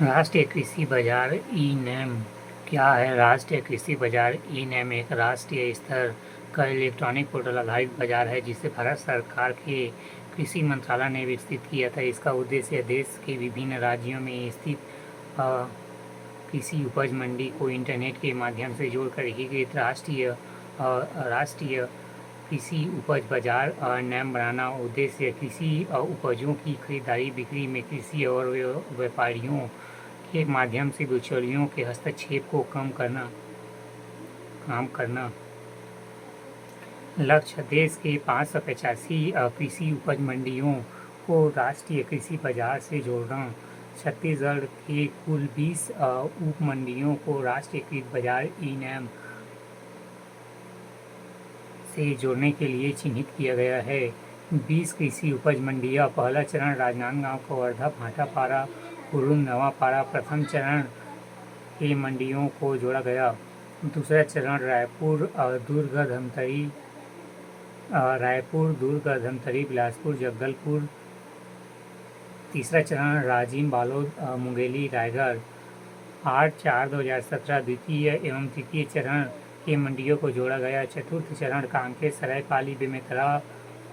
राष्ट्रीय कृषि बाजार ई-नैम क्या है? राष्ट्रीय कृषि बाजार ई-नैम एक राष्ट्रीय स्तर का इलेक्ट्रॉनिक पोर्टल आधारित बाजार है जिसे भारत सरकार के कृषि मंत्रालय ने विकसित किया था। इसका उद्देश्य देश के विभिन्न राज्यों में स्थित कृषि उपज मंडी को इंटरनेट के माध्यम से जोड़कर एकीकृत राष्ट्रीय कृषि उपज बाजार नैम बनाना। उद्देश्य कृषि उपजों की खरीदारी बिक्री में कृषि और व्यापारियों के माध्यम से बिचौलियों के हस्तक्षेप को काम करना। लक्ष्य देश के 585 कृषि उपज मंडियों को राष्ट्रीय कृषि बाजार से जोड़ना। छत्तीसगढ़ के कुल 20 उप मंडियों को राष्ट्रीयकृत बाजार ई-नैम से जोड़ने के लिए चिन्हित किया गया है। 20 कृषि उपज मंडियां। पहला चरण राजनांदगांव, कवर्धा, भाटापारा, कुरुंद, नवापाड़ा। प्रथम चरण के मंडियों को जोड़ा गया। दूसरा चरण रायपुर, दुर्ग, धमतरी, बिलासपुर, जगदलपुर। तीसरा चरण राजिम, बालोद, मुंगेली, रायगढ़। 8/4/2017 द्वितीय एवं तृतीय चरण के मंडियों को जोड़ा गया। चतुर्थ चरण कांकेर, सरायपाली, बेमेतरा,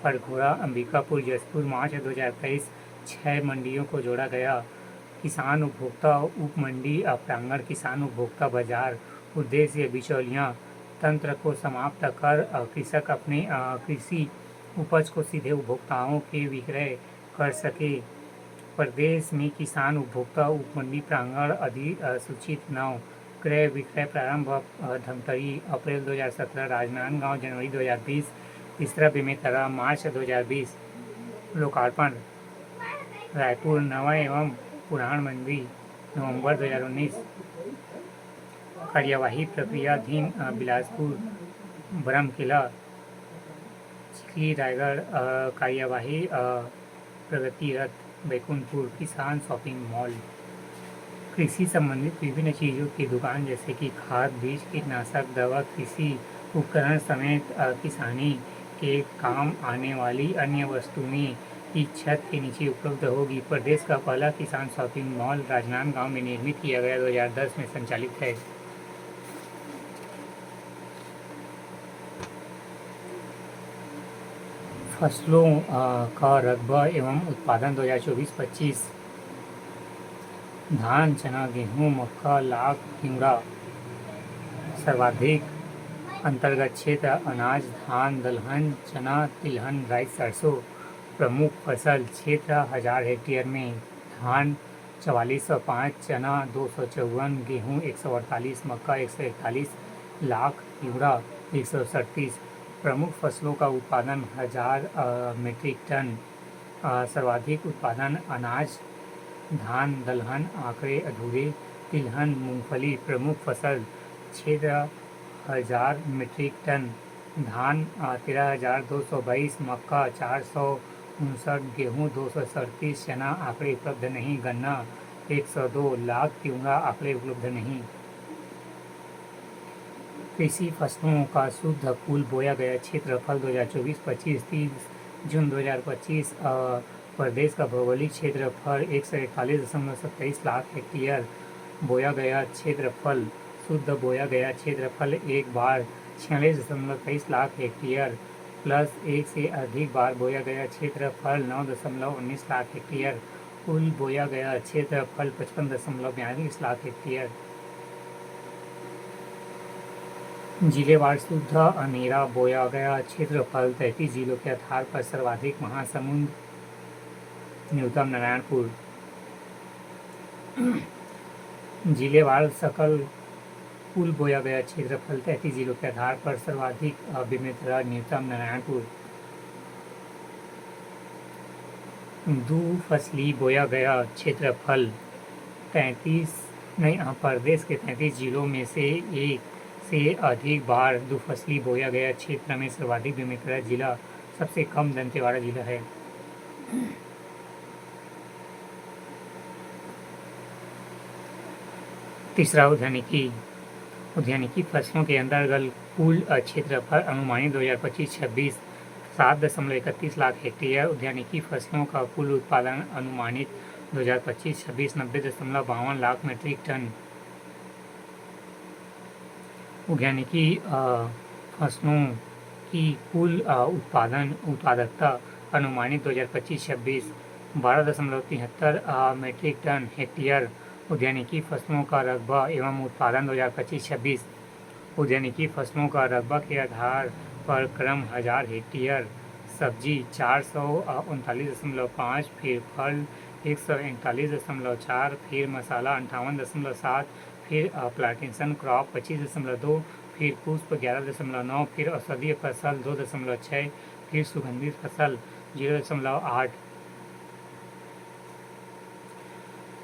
परघोड़ा, अंबिकापुर, जसपुर। मार्च 2023 6 मंडियों को जोड़ा गया। किसान उपभोक्ता उप मंडी प्रांगण। किसान उपभोक्ता बाजार। उद्देश्य बिचौलिया तंत्र को समाप्त कर कृषक अपने कृषि उपज को सीधे उपभोक्ताओं के विक्रय कर सके। प्रदेश में किसान उपभोक्ता उप मंडी प्रांगण अधिसूचित 9। क्रय विक्रय प्रारंभ धमतरी अप्रैल 2017, राजनांदगांव जनवरी 2020। तीसरा बेमेतरा मार्च 2020। लोकार्पण रायपुर। नवा एवं पुराण मंडी नवंबर 2019। कार्यवाही प्रक्रियाधीन बिलासपुर, बरमकेला, चिखली, रायगढ़। कार्यवाही प्रगतिरत बैकुंठपुर। किसान शॉपिंग मॉल। कृषि संबंधित विभिन्न चीज़ों की दुकान जैसे कि खाद, बीज, कीटनाशक दवा, कृषि उपकरण समेत किसानी के काम आने वाली अन्य वस्तुएं की छत के नीचे उपलब्ध होगी। प्रदेश का पहला किसान शॉपिंग मॉल राजनांदगांव में निर्मित किया गया 2010 में संचालित है। फसलों का रकबा एवं उत्पादन 2024-25। धान, चना, गेहूँ, मक्का, लाख, तिवरा। सर्वाधिक अंतर्गत क्षेत्र अनाज, धान, दलहन, चना, तिलहन, राइस, सरसों। प्रमुख फसल क्षेत्र 1000 हेक्टेयर में धान 4405, चना 254, गेहूँ 148, मक्का 141, लाख, तिवरा 137। प्रमुख फसलों का उत्पादन 1000 मीट्रिक टन। सर्वाधिक उत्पादन अनाज, धान, दलहन, आंकड़े अधूरे, तिलहन, मूंगफली। प्रमुख फसल क्षेत्र 1000 मीट्रिक टन। धान 13,222, मक्का 459, गेहूँ 237, चना आंकड़े उपलब्ध नहीं, गन्ना 102, लाख, तिवरा आंकड़े उपलब्ध नहीं। कृषि फसलों का शुद्ध कुल बोया गया क्षेत्रफल 2024-25। 30 जून 2025। प्रदेश का भौगोलिक क्षेत्रफल 141.27 लाख हेक्टेयर। बोया गया क्षेत्रफल। शुद्ध बोया गया क्षेत्रफल एक बार 46.23 लाख हेक्टेयर प्लस एक से अधिक बार बोया गया क्षेत्रफल 9.19 लाख हेक्टेयर। कुल बोया गया क्षेत्रफल 55.42 लाख हेक्टेयर। जिलेवार शुद्ध अनेरा बोया गया क्षेत्रफल 33 जिलों के आधार पर सर्वाधिक महासमुंद, न्यूनतम नारायणपुर। जिलेवार सकल कुल बोया गया क्षेत्रफल 33 जिलों के आधार पर सर्वाधिक बेमेतरा, न्यूनतम नारायणपुर। फसली बोया गया क्षेत्रफल 33 प्रदेश के 33 जिलों में से एक से अधिक बार दुफसली बोया गया क्षेत्र में सर्वाधिक बेमेतरा जिला, सबसे कम दंतेवाड़ा जिला है। तीसरा उद्यानिकी फसलों के अंतर्गत कुल क्षेत्रफल अनुमानित 2025-26 7.31 लाख हेक्टेयर। उद्यानिकी फसलों का कुल उत्पादन अनुमानित 2025-26 90.52 लाख मीट्रिक टन। उद्यानिकी फसलों की कुल उत्पादकता अनुमानित 2025-26 12.73 मीट्रिक टन हेक्टेयर। उद्यानिकी फसलों का रकबा एवं उत्पादन 2025-26 उद्यानिकी फसलों का रकबा के आधार पर क्रम 1000 हेक्टेयर, सब्जी 439.5, फिर फल 141.4, फिर मसाला 58.7, फिर प्लांटेशन क्रॉप 25.2, फिर पुष्प 11.9, फिर औषधीय फसल 2.6, फिर सुगंधित फसल 0.8।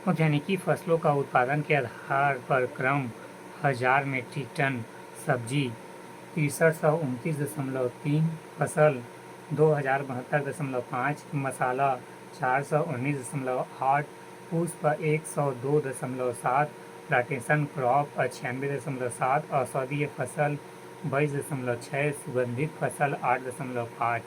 उद्यानिकी फसलों का उत्पादन के आधार पर क्रम 1000 मीट्रिक टन, सब्जी 6329.3, फसल 2072.5, मसाला 419.8, पुष्प 102.7, प्लांटेशन क्रॉप 96.7, औषधीय फसल 22.6, सुगंधित फसल 8.5।